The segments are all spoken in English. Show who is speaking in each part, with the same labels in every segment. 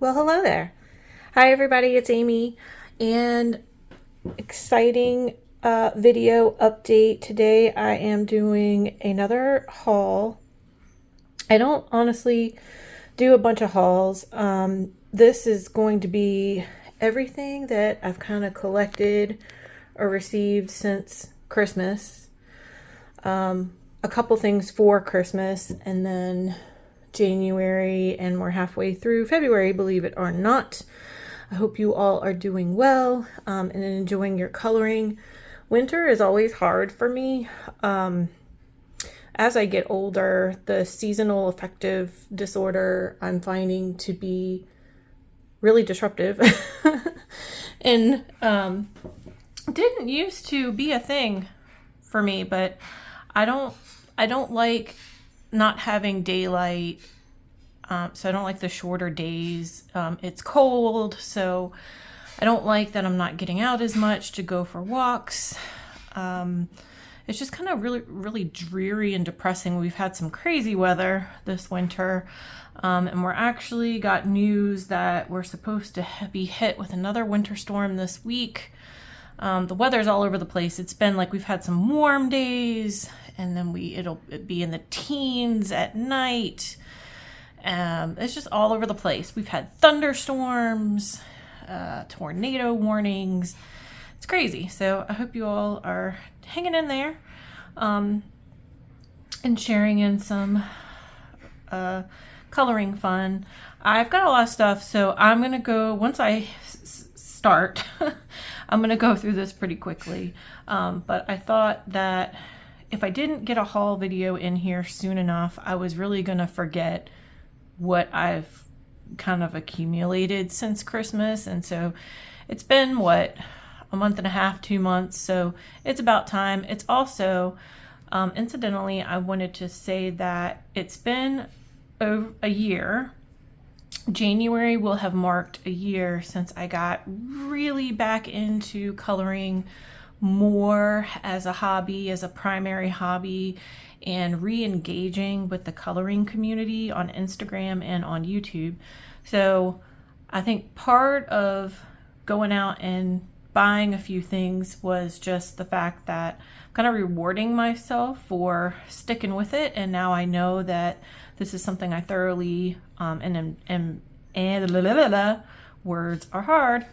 Speaker 1: Well, hello there. Hi, everybody. It's Amy, and exciting video update. Today, I am doing another haul. I don't honestly do a bunch of hauls. This is going to be everything that I've kind of collected or received since Christmas. A couple things for Christmas, and then January, and we're halfway through February, believe it or not. I hope you all are doing well and enjoying your coloring. Winter is always hard for me. As I get older, the seasonal affective disorder I'm finding to be really disruptive and didn't used to be a thing for me, but I don't like not having daylight, so I don't like the shorter days. It's cold, so I don't like that I'm not getting out as much to go for walks. It's just kind of really dreary and depressing. We've had some crazy weather this winter, and we're actually got news that we're supposed to be hit with another winter storm this week. The weather's all over the place. It's been like we've had some warm days, and then it'll be in the teens at night. It's just all over the place. We've had thunderstorms, tornado warnings. It's crazy. So I hope you all are hanging in there, and sharing in some coloring fun. I've got a lot of stuff, so I'm gonna go once I start. I'm gonna go through this pretty quickly, but I thought that if I didn't get a haul video in here soon enough, I was really gonna forget what I've kind of accumulated since Christmas. And so it's been a month and a half, 2 months, so it's about time. It's also incidentally, I wanted to say that it's been over a year. January will have marked a year since I got really back into coloring more as a hobby, as a primary hobby, and re-engaging with the coloring community on Instagram and on YouTube. So I think part of going out and buying a few things was just the fact that I'm kind of rewarding myself for sticking with it, and now I know that this is something I thoroughly words are hard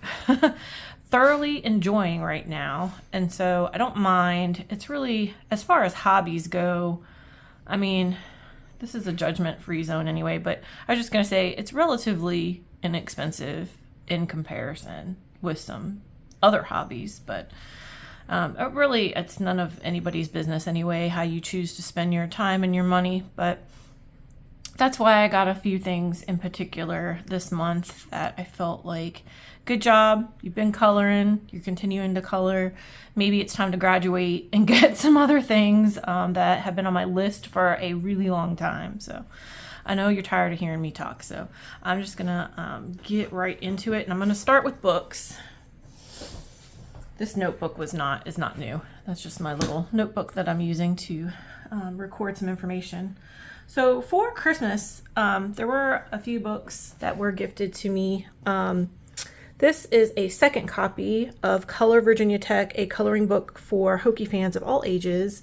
Speaker 1: thoroughly enjoying right now. And so I don't mind. It's really, as far as hobbies go, I mean, this is a judgment-free zone anyway, but I was just gonna say it's relatively inexpensive in comparison with some other hobbies, but really it's none of anybody's business anyway how you choose to spend your time and your money. But that's why I got a few things in particular this month that I felt like, good job, you've been coloring, you're continuing to color. Maybe it's time to graduate and get some other things that have been on my list for a really long time. So I know you're tired of hearing me talk, so I'm just gonna get right into it, and I'm gonna start with books. This notebook is not new. That's just my little notebook that I'm using to record some information. So for Christmas, there were a few books that were gifted to me. This is a second copy of Color Virginia Tech, a coloring book for Hokie fans of all ages.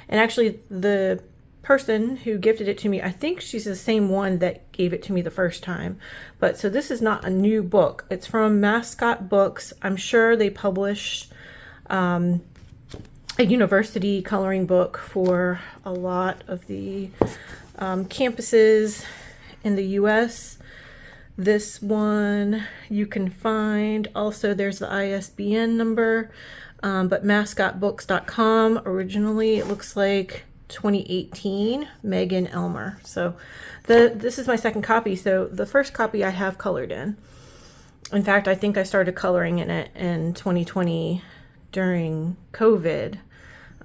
Speaker 1: And actually, the person who gifted it to me, I think she's the same one that gave it to me the first time. But so this is not a new book. It's from Mascot Books. I'm sure they publish a university coloring book for a lot of the campuses in the US. This one you can find. Also, there's the ISBN number, but mascotbooks.com. Originally, it looks like 2018, Megan Elmer. So this is my second copy. So the first copy I have colored in. In fact, I think I started coloring in it in 2020 during COVID.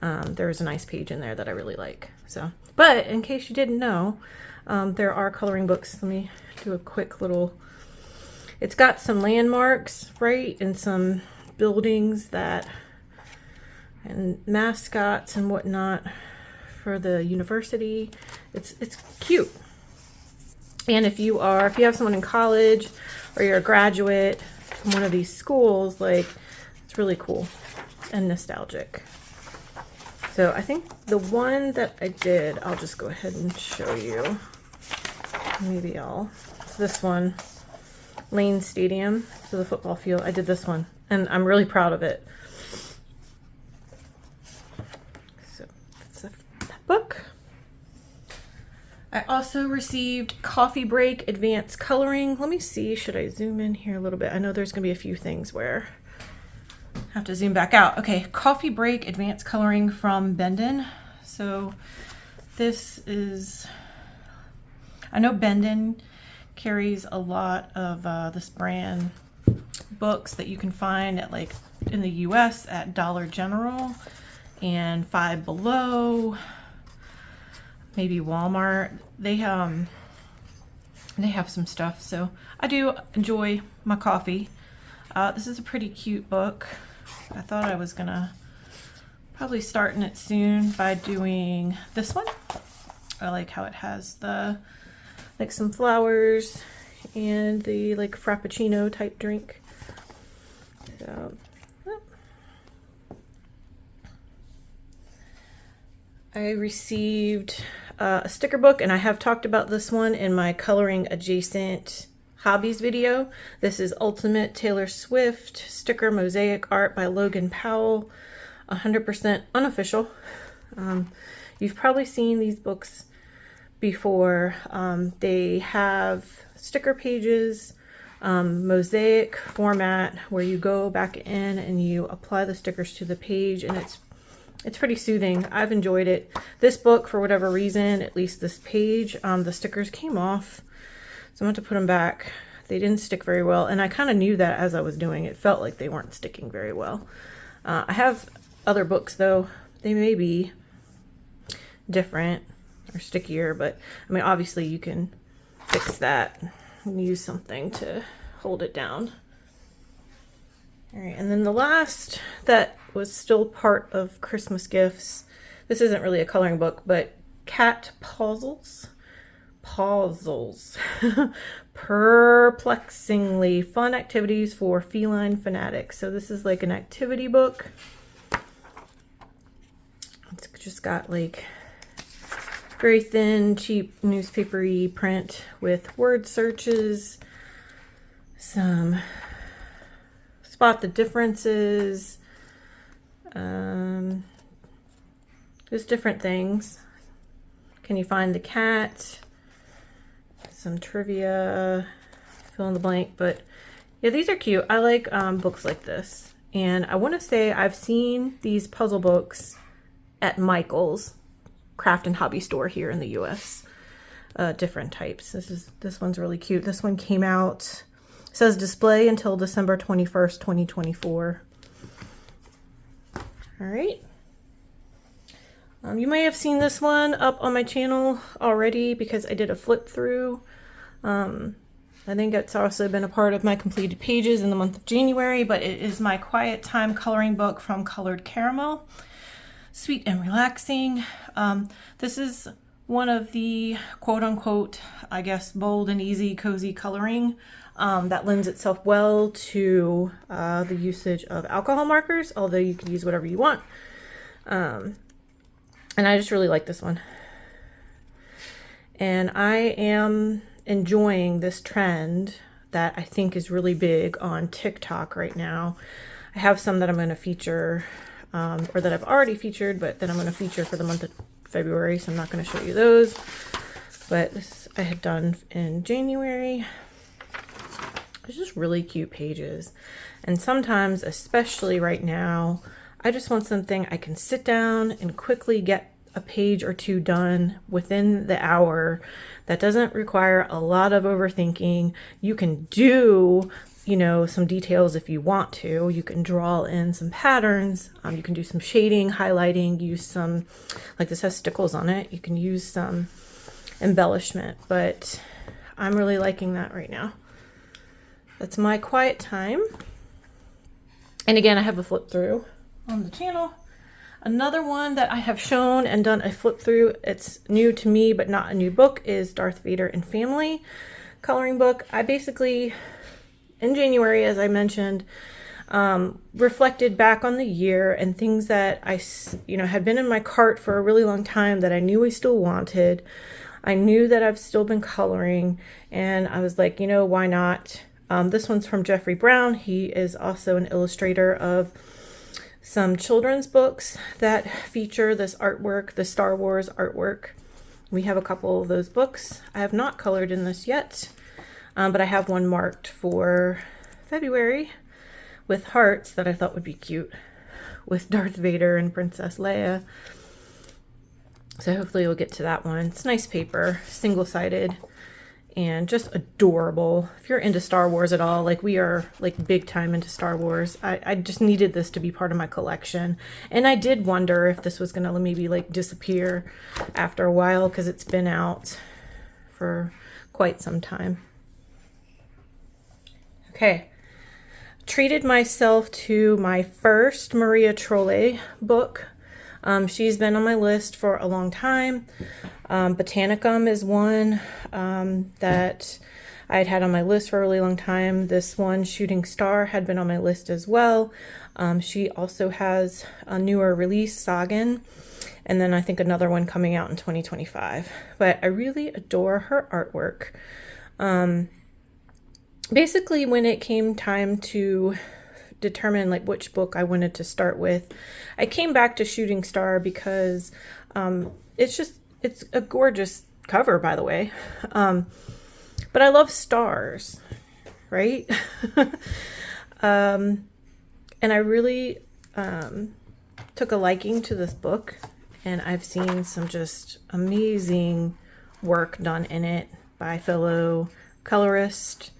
Speaker 1: There was a nice page in there that I really like. So, but in case you didn't know, there are coloring books. Let me do a quick little, it's got some landmarks, right? And some buildings and mascots and whatnot for the university. It's cute. And if you have someone in college or you're a graduate from one of these schools, like, it's really cool and nostalgic. So I think the one that I did, I'll just go ahead and show you. It's this one, Lane Stadium, so the football field. I did this one, and I'm really proud of it. So that's that book. I also received Coffee Break Advanced Coloring. Let me see, should I zoom in here a little bit? I know there's gonna be a few things where I have to zoom back out. Okay, Coffee Break Advanced Coloring from Bendon. So this is, I know Bendon carries a lot of this brand books that you can find at, like, in the US at Dollar General and Five Below, maybe Walmart. They have some stuff, so I do enjoy my coffee. This is a pretty cute book. I thought I was gonna probably start in it soon by doing this one. I like how it has the, like, some flowers and the, like, frappuccino type drink. So, I received a sticker book, and I have talked about this one in my coloring adjacent hobbies video. This is Ultimate Taylor Swift Sticker Mosaic Art by Logan Powell, 100% unofficial. You've probably seen these books before. They have sticker pages, mosaic format, where you go back in and you apply the stickers to the page, and it's pretty soothing. I've enjoyed it. This book, for whatever reason, at least this page, the stickers came off, so I'm going to put them back. They didn't stick very well, and I kind of knew that as I was doing it. It felt like they weren't sticking very well. I have other books, though. They may be different or stickier, but I mean, obviously you can fix that and use something to hold it down. All right, and then the last that was still part of Christmas gifts, this isn't really a coloring book, but cat puzzles. Perplexingly fun activities for feline fanatics. So this is like an activity book. It's just got, like, very thin, cheap, newspapery print with word searches, some spot the differences, just different things. Can you find the cat? Some trivia, fill in the blank. But yeah, these are cute. I like books like this, and I want to say I've seen these puzzle books at Michael's craft and hobby store here in the US. Different types. This one's really cute. This one came out, it says display until December 21st, 2024. All right. You may have seen this one up on my channel already because I did a flip through. I think it's also been a part of my completed pages in the month of January, but it is my quiet time coloring book from Colored Caramel. Sweet and relaxing. This is one of the quote-unquote, I guess, bold and easy cozy coloring that lends itself well to the usage of alcohol markers, although you can use whatever you want. And I just really like this one. And I am enjoying this trend that I think is really big on TikTok right now. I have some that I'm going to feature, or that I've already featured, but that I'm going to feature for the month of February, so I'm not going to show you those. But this I had done in January. It's just really cute pages. And sometimes, especially right now, I just want something I can sit down and quickly get a page or two done within the hour that doesn't require a lot of overthinking. You can do, you know, some details if you want to. You can draw in some patterns. You can do some shading, highlighting, use some, like this has stickles on it. You can use some embellishment, but I'm really liking that right now. That's my quiet time. And again, I have a flip through on the channel. Another one that I have shown and done a flip through, it's new to me but not a new book, is Darth Vader and Family coloring book. I basically, in January, as I mentioned, reflected back on the year and things that I, had been in my cart for a really long time that I knew I still wanted. I knew that I've still been coloring, and I was like, why not? This one's from Jeffrey Brown. He is also an illustrator of some children's books that feature this artwork, the Star Wars artwork. We have a couple of those books. I have not colored in this yet, but I have one marked for February with hearts that I thought would be cute with Darth Vader and Princess Leia. So hopefully we'll get to that one. It's nice paper, single-sided, and just adorable. If you're into Star Wars at all, like we are like big time into Star Wars, I just needed this to be part of my collection. And I did wonder if this was gonna maybe like disappear after a while, because it's been out for quite some time. Okay, treated myself to my first Maria Trolle book. She's been on my list for a long time. Botanicum is one that I had on my list for a really long time. This one, Shooting Star, had been on my list as well. She also has a newer release, Sagan, and then I think another one coming out in 2025. But I really adore her artwork. Basically, when it came time to determine like which book I wanted to start with, I came back to Shooting Star because it's a gorgeous cover, by the way. But I love stars, right? And I really took a liking to this book, and I've seen some just amazing work done in it by fellow colorists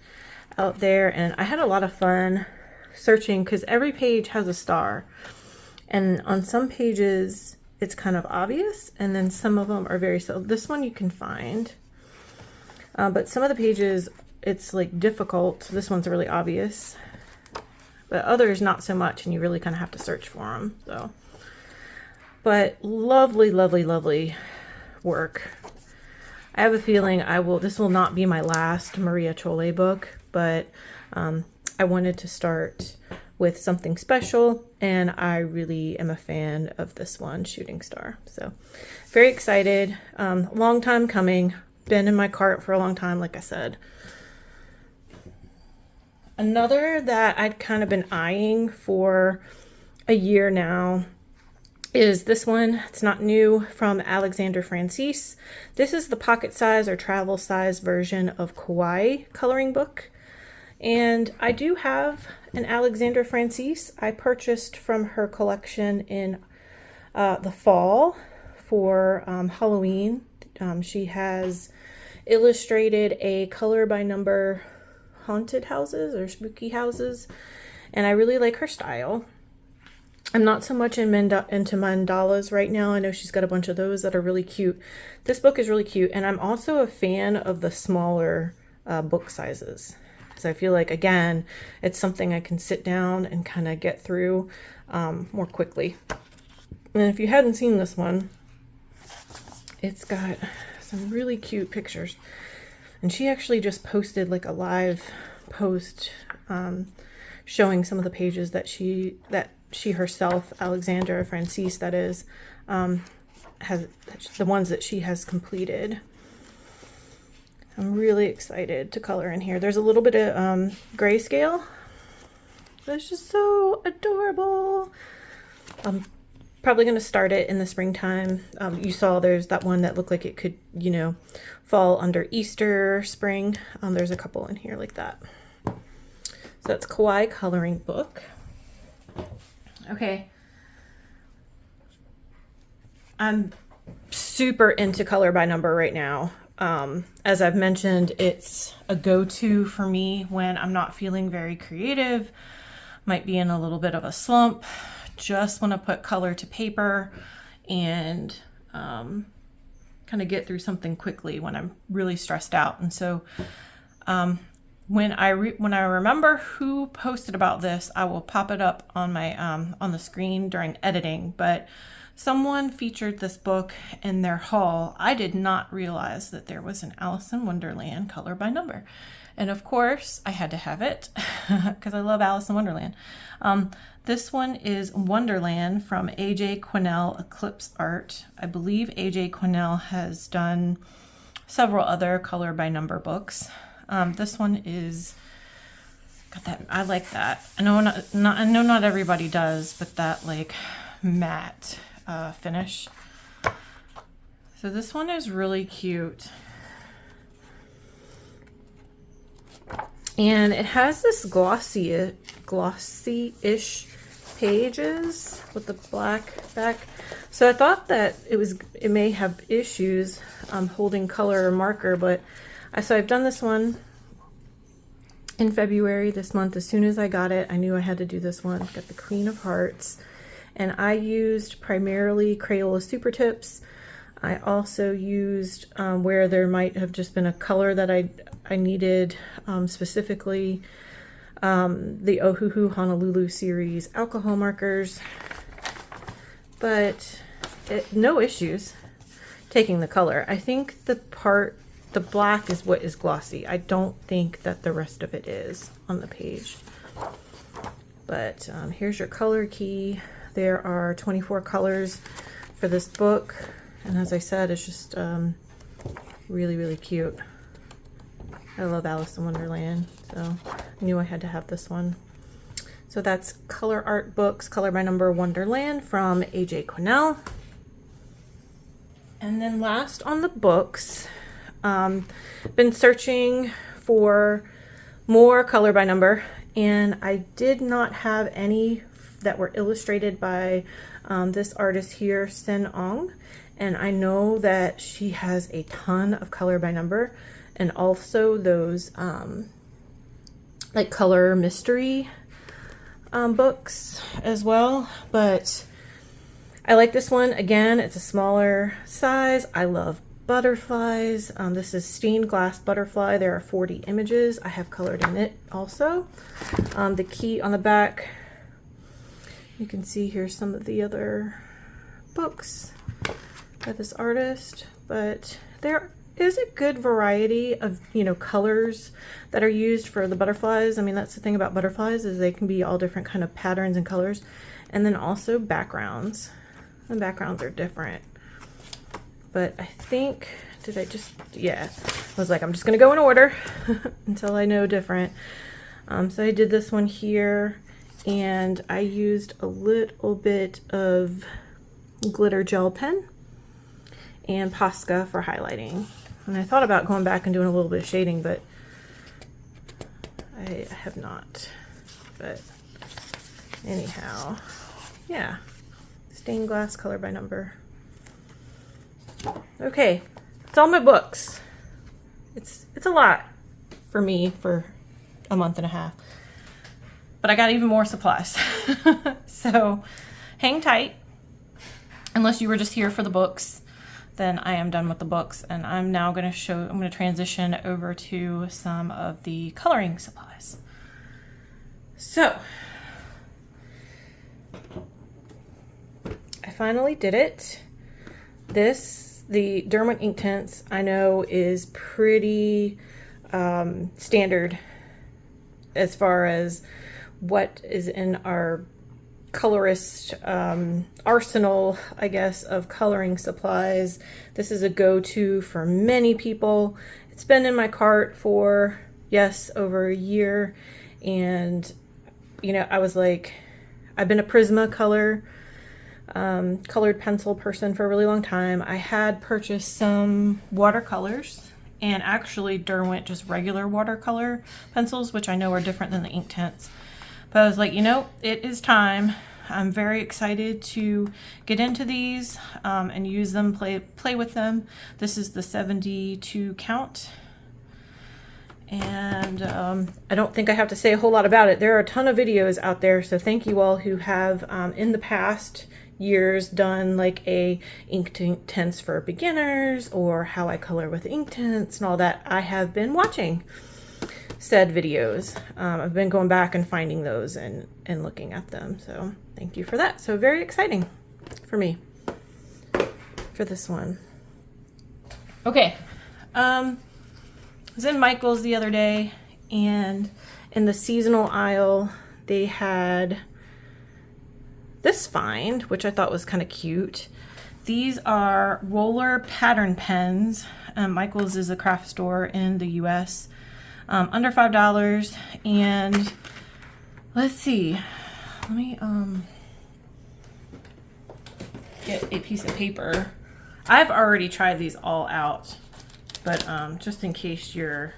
Speaker 1: out there, and I had a lot of fun searching because every page has a star, and on some pages it's kind of obvious, and then some of them are very subtle. This one you can find, but some of the pages it's like difficult. This one's really obvious, but others not so much, and you really kind of have to search for them. So, but lovely, lovely, lovely work. I have a feeling this will not be my last Maria Trolle book, but I wanted to start with something special, and I really am a fan of this one, Shooting Star. So very excited. Long time coming. Been in my cart for a long time, like I said. Another that I'd kind of been eyeing for a year now is this one. It's not new, from Alexander Francis. This is the pocket size or travel size version of Kawaii coloring book. And I do have an Alexander Francis. I purchased from her collection in the fall for Halloween. She has illustrated a color by number haunted houses or spooky houses, and I really like her style. I'm not so much into mandalas right now. I know she's got a bunch of those that are really cute. This book is really cute, and I'm also a fan of the smaller book sizes. So I feel like, again, it's something I can sit down and kind of get through more quickly. And if you hadn't seen this one, it's got some really cute pictures. And she actually just posted like a live post showing some of the pages that she herself, Alexandra Francis, that is, has the ones that she has completed. I'm really excited to color in here. There's a little bit of grayscale, but it's just so adorable. I'm probably going to start it in the springtime. You saw there's that one that looked like it could, fall under Easter, spring. There's a couple in here like that. So that's Kawaii coloring book. Okay. I'm super into color by number right now. As I've mentioned, it's a go-to for me when I'm not feeling very creative, might be in a little bit of a slump, just want to put color to paper and kind of get through something quickly when I'm really stressed out. And so when I remember who posted about this, I will pop it up on my on the screen during editing. But someone featured this book in their haul. I did not realize that there was an Alice in Wonderland color by number, and of course I had to have it because I love Alice in Wonderland. This one is Wonderland from AJ Quinnell Eclipse Art. I believe AJ Quinnell has done several other color by number books. This one is got that. I like that. I know not everybody does, but that like matte finish. So this one is really cute, and it has this glossy-ish pages with the black back. So I thought that it may have issues holding color or marker, but so I've done this one in February this month. As soon as I got it, I knew I had to do this one. Got the Queen of Hearts, and I used primarily Crayola Super Tips. I also used where there might have just been a color that I needed, specifically the Ohuhu Honolulu series alcohol markers, but no issues taking the color. I think the black is what is glossy. I don't think that the rest of it is on the page. But here's your color key. There are 24 colors for this book, and as I said, it's just really, really cute. I love Alice in Wonderland, so I knew I had to have this one. So that's Color Art Books, Color by Number Wonderland from AJ Quinnell. And then last on the books, been searching for more color by number, and I did not have any that were illustrated by this artist here, Sin Ong, and I know that she has a ton of color by number, and also those like color mystery books as well. But I like this one. Again, it's a smaller size. I love butterflies. This is stained glass butterfly. There are 40 images. I have colored in it also. The key on the back, you can see here some of the other books by this artist, but there is a good variety of, colors that are used for the butterflies. I mean, that's the thing about butterflies, is they can be all different kind of patterns and colors. And then also backgrounds. The backgrounds are different. But I think, I was like, I'm just gonna go in order until I know different. So I did this one here, and I used a little bit of glitter gel pen and Posca for highlighting. And I thought about going back and doing a little bit of shading, but I have not. But anyhow, yeah, stained glass color by number. Okay, it's all my books. It's a lot for me for a month and a half, but I got even more supplies. So hang tight. Unless you were just here for the books, then I am done with the books, and I'm now going to transition over to some of the coloring supplies. So I finally did it. The Derwent ink tints, I know, is pretty standard as far as what is in our colorist arsenal, I guess, of coloring supplies. This is a go-to for many people. It's been in my cart for, yes, over a year, and I was like, I've been a Prismacolor colored pencil person for a really long time. I had purchased some watercolors, and actually Derwent just regular watercolor pencils, which I know are different than the ink tints. But I was like, it is time. I'm very excited to get into these and use them, play with them. This is the 72 count. And I don't think I have to say a whole lot about it. There are a ton of videos out there, so thank you all who have in the past years done like a ink tints for beginners or how I color with ink tints and all that. I have been watching. said videos. I've been going back and finding those and looking at them. So thank you for that. So very exciting for me for this one. Okay. I was in Michael's the other day, and in the seasonal aisle, they had this find, which I thought was kind of cute. These are roller pattern pens. Michael's is a craft store in the US. Under $5. And let's see. Let me get a piece of paper. I've already tried these all out, but just in case you're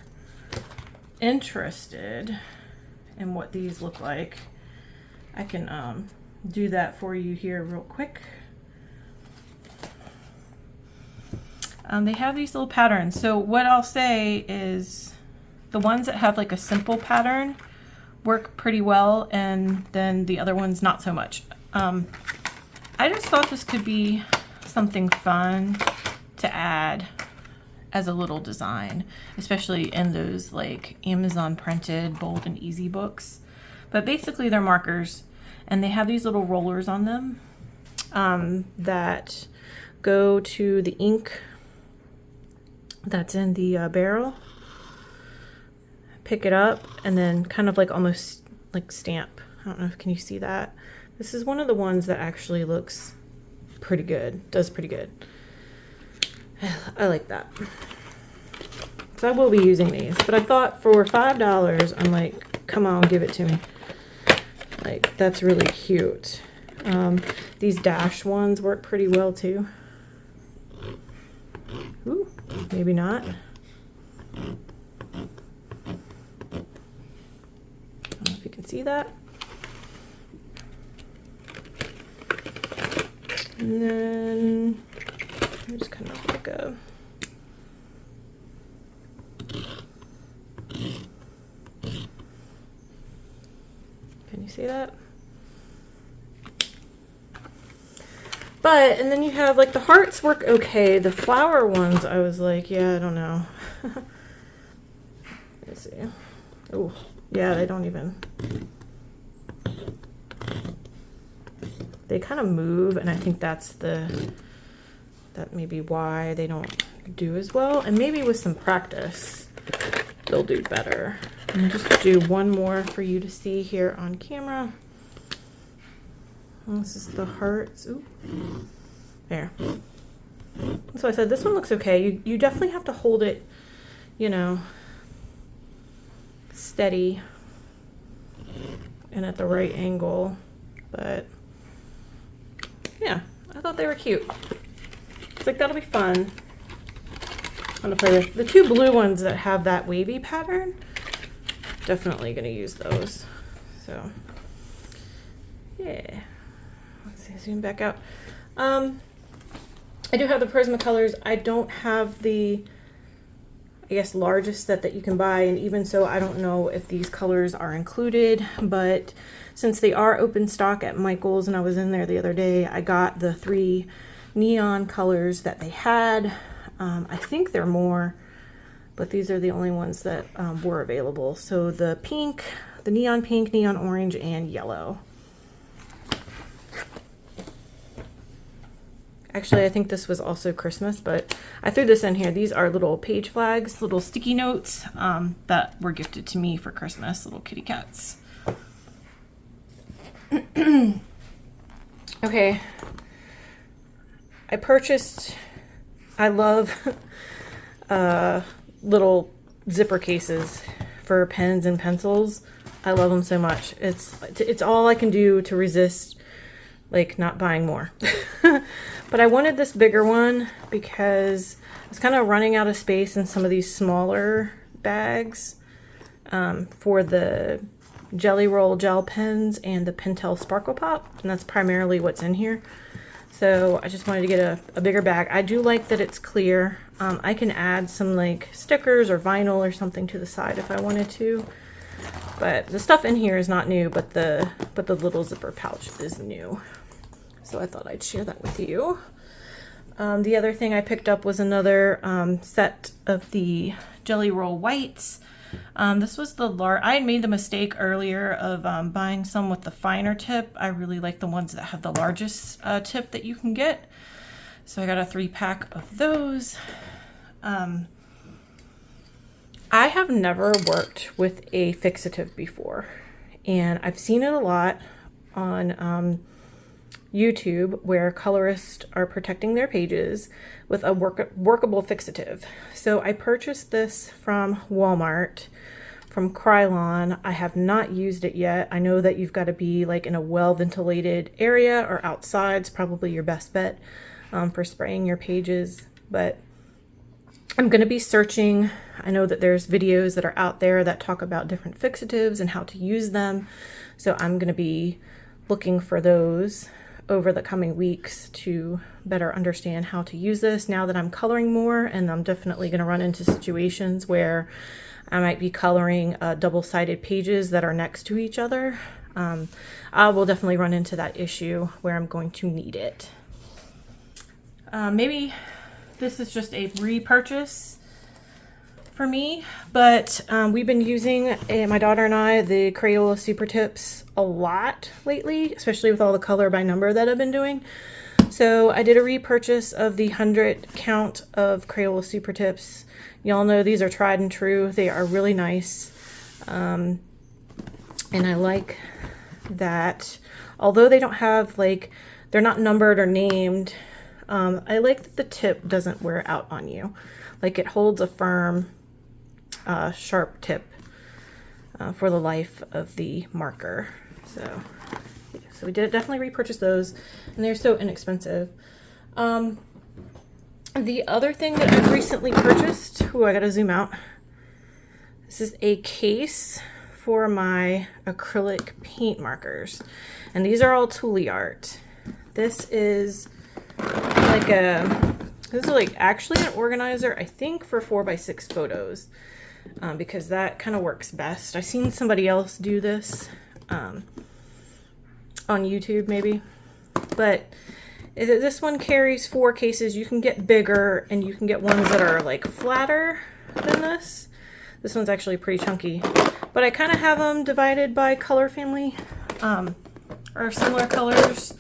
Speaker 1: interested in what these look like, I can do that for you here real quick. They have these little patterns. So what I'll say is the ones that have like a simple pattern work pretty well, and then the other ones not so much. I just thought this could be something fun to add as a little design, especially in those like Amazon printed bold and easy books. But basically they're markers, and they have these little rollers on them that go to the ink that's in the barrel. Pick it up and then kind of like almost like stamp. I don't know if can you see that. This is one of the ones that actually looks pretty good, does pretty good. I like that. So I will be using these, but I thought for $5, I'm like, come on, give it to me. Like, that's really cute. These dash ones work pretty well too. Ooh, maybe not. I don't know if you can see that. And then there's kind of like a can you see that? But, and then you have like the hearts work okay. The flower ones, I was like, yeah, I don't know. Let's see. Oh, yeah, they don't even. They kind of move, and I think that may be why they don't do as well. And maybe with some practice, they'll do better. And just do one more for you to see here on camera. This is the hearts. Ooh. There. So I said this one looks okay. You definitely have to hold it, you know, steady and at the right angle. But yeah, I thought they were cute. It's like that'll be fun. I'm gonna play with the two blue ones that have that wavy pattern. Definitely gonna use those. So yeah. Let's see, zoom back out. I do have the Prismacolors. I don't have the, I guess, largest set that you can buy, and even so, I don't know if these colors are included, but since they are open stock at Michael's, and I was in there the other day, I got the 3 neon colors that they had. I think there are more, but these are the only ones that were available. So the pink, the neon pink, neon orange, and yellow. Actually, I think this was also Christmas, but I threw this in here. These are little page flags, little sticky notes that were gifted to me for Christmas, little kitty cats. Okay. I love little zipper cases for pens and pencils. I love them so much. It's all I can do to resist like not buying more. But I wanted this bigger one because I was kind of running out of space in some of these smaller bags for the Jelly Roll gel pens and the Pentel Sparkle Pop, and that's primarily what's in here. So I just wanted to get a bigger bag. I do like that it's clear. I can add some like stickers or vinyl or something to the side if I wanted to. But the stuff in here is not new, but the little zipper pouch is new. So I thought I'd share that with you. The other thing I picked up was another set of the Jelly Roll whites. This was the large. I had made the mistake earlier of buying some with the finer tip. I really like the ones that have the largest tip that you can get. So I got a 3-pack of those. I have never worked with a fixative before, and I've seen it a lot on YouTube where colorists are protecting their pages with a workable fixative. So I purchased this from Walmart from Krylon. I have not used it yet. I know that you've got to be like in a well-ventilated area or outside. It's probably your best bet for spraying your pages, but I'm going to be searching. I know that there's videos that are out there that talk about different fixatives and how to use them. So I'm going to be looking for those over the coming weeks to better understand how to use this now that I'm coloring more, and I'm definitely going to run into situations where I might be coloring double-sided pages that are next to each other. I will definitely run into that issue where I'm going to need it. Maybe this is just a repurchase for me, but we've been using, my daughter and I, the Crayola Super Tips a lot lately, especially with all the color by number that I've been doing. So I did a repurchase of the 100 count of Crayola Super Tips. Y'all know these are tried and true. They are really nice. And I like that, although they don't have, like, they're not numbered or named, I like that the tip doesn't wear out on you. Like, it holds a firm, sharp tip for the life of the marker. So we did definitely repurchase those, and they're so inexpensive. The other thing that I've recently purchased, I gotta zoom out. This is a case for my acrylic paint markers, and these are all Tooly Art. This is like actually an organizer, I think, for 4x6 photos, because that kind of works best. I've seen somebody else do this on YouTube maybe, but this one carries 4 cases. You can get bigger, and you can get ones that are like flatter than this. This one's actually pretty chunky, but I kind of have them divided by color family, or similar colors.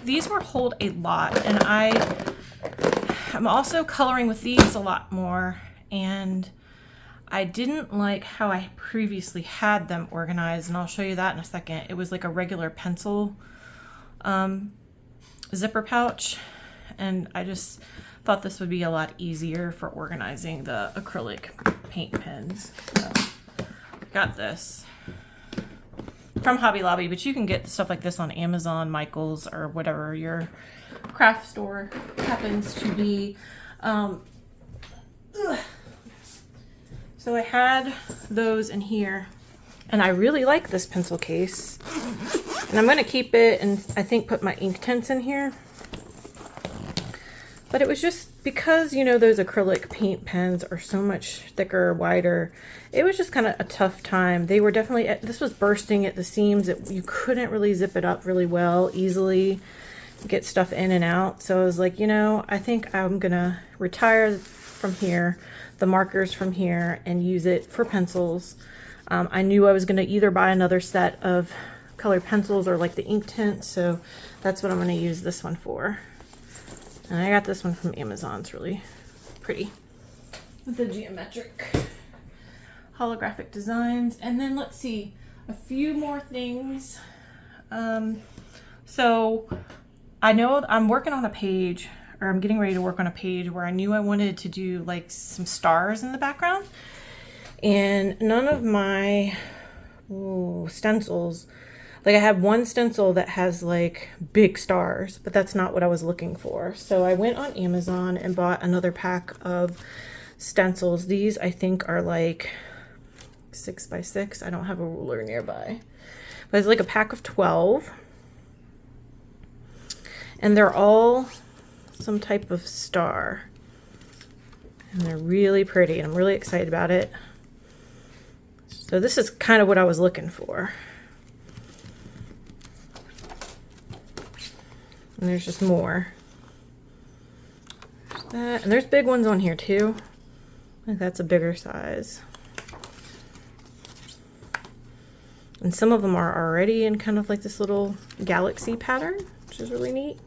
Speaker 1: These will hold a lot, and I'm also coloring with these a lot more, and I didn't like how I previously had them organized, and I'll show you that in a second. It was like a regular pencil zipper pouch, and I just thought this would be a lot easier for organizing the acrylic paint pens. So I got this from Hobby Lobby, but you can get stuff like this on Amazon, Michael's, or whatever your craft store happens to be. So I had those in here, and I really like this pencil case, and I'm going to keep it and I think put my ink tints in here. But it was just because, you know, those acrylic paint pens are so much thicker, wider. It was just kind of a tough time. They were definitely, this was bursting at the seams. You couldn't really zip it up really well, easily get stuff in and out. So I was like, you know, I think I'm going to retire from here, the markers from here, and use it for pencils. I knew I was going to either buy another set of colored pencils or like the ink tint. So that's what I'm going to use this one for. And I got this one from Amazon. It's really pretty with the geometric holographic designs. And then let's see, a few more things. So I know I'm working on a page, or I'm getting ready to work on a page where I knew I wanted to do like some stars in the background. And none of my stencils, like I have one stencil that has like big stars, but that's not what I was looking for. So I went on Amazon and bought another pack of stencils. These I think are like 6x6. I don't have a ruler nearby, but it's like a pack of 12. And they're all some type of star. And they're really pretty, and I'm really excited about it. So this is kind of what I was looking for. And there's just more. There's that. And there's big ones on here too. I think that's a bigger size. And some of them are already in kind of like this little galaxy pattern, which is really neat.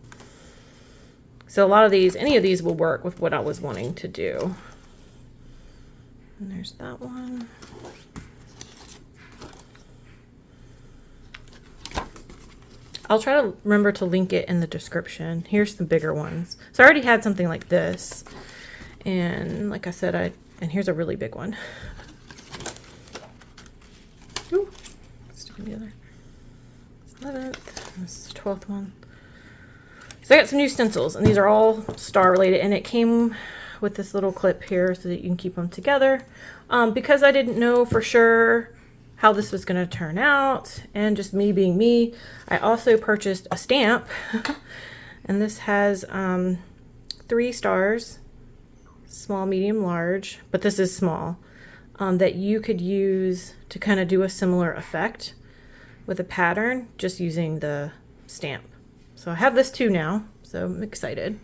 Speaker 1: So a lot of these, any of these will work with what I was wanting to do. And there's that one. I'll try to remember to link it in the description. Here's the bigger ones. So I already had something like this. And like I said, and here's a really big one. Ooh, sticking together. 11th, this is the 12th one. So I got some new stencils, and these are all star related, and it came with this little clip here so that you can keep them together. Because I didn't know for sure how this was going to turn out, and just me being me, I also purchased a stamp. And this has 3 stars, small, medium, large, but this is small, that you could use to kind of do a similar effect with a pattern just using the stamp. So I have this too now, so I'm excited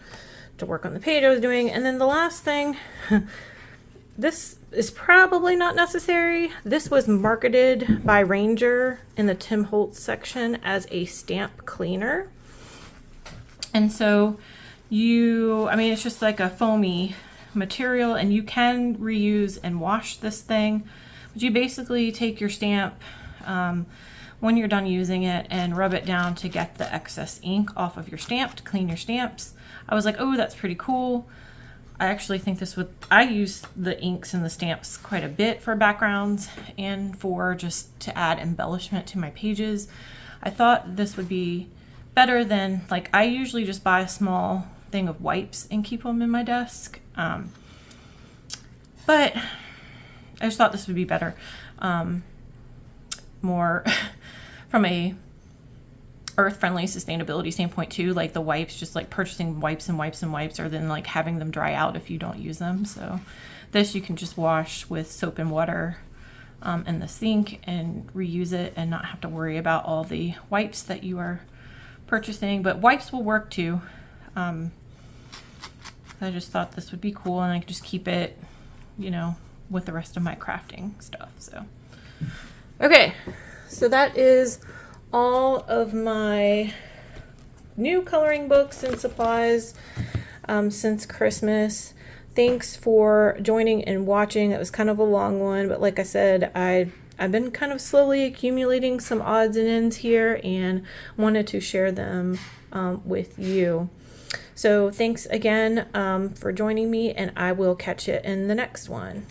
Speaker 1: to work on the page I was doing. And then the last thing, this is probably not necessary. This was marketed by Ranger in the Tim Holtz section as a stamp cleaner. And so I mean, it's just like a foamy material, and you can reuse and wash this thing. But you basically take your stamp when you're done using it and rub it down to get the excess ink off of your stamp, to clean your stamps. I was like, oh, that's pretty cool. I actually think I use the inks and the stamps quite a bit for backgrounds and for just to add embellishment to my pages. I thought this would be better than, like, I usually just buy a small thing of wipes and keep them in my desk. But I just thought this would be better. More from a earth-friendly sustainability standpoint too, like the wipes, just like purchasing wipes and wipes and wipes, or then like having them dry out if you don't use them. So this you can just wash with soap and water in the sink and reuse it and not have to worry about all the wipes that you are purchasing. But wipes will work too. I just thought this would be cool, and I could just keep it, you know, with the rest of my crafting stuff. So okay, so that is all of my new coloring books and supplies since Christmas. Thanks for joining and watching. That was kind of a long one, but like I said, I've been kind of slowly accumulating some odds and ends here and wanted to share them with you. So thanks again for joining me, and I will catch you in the next one.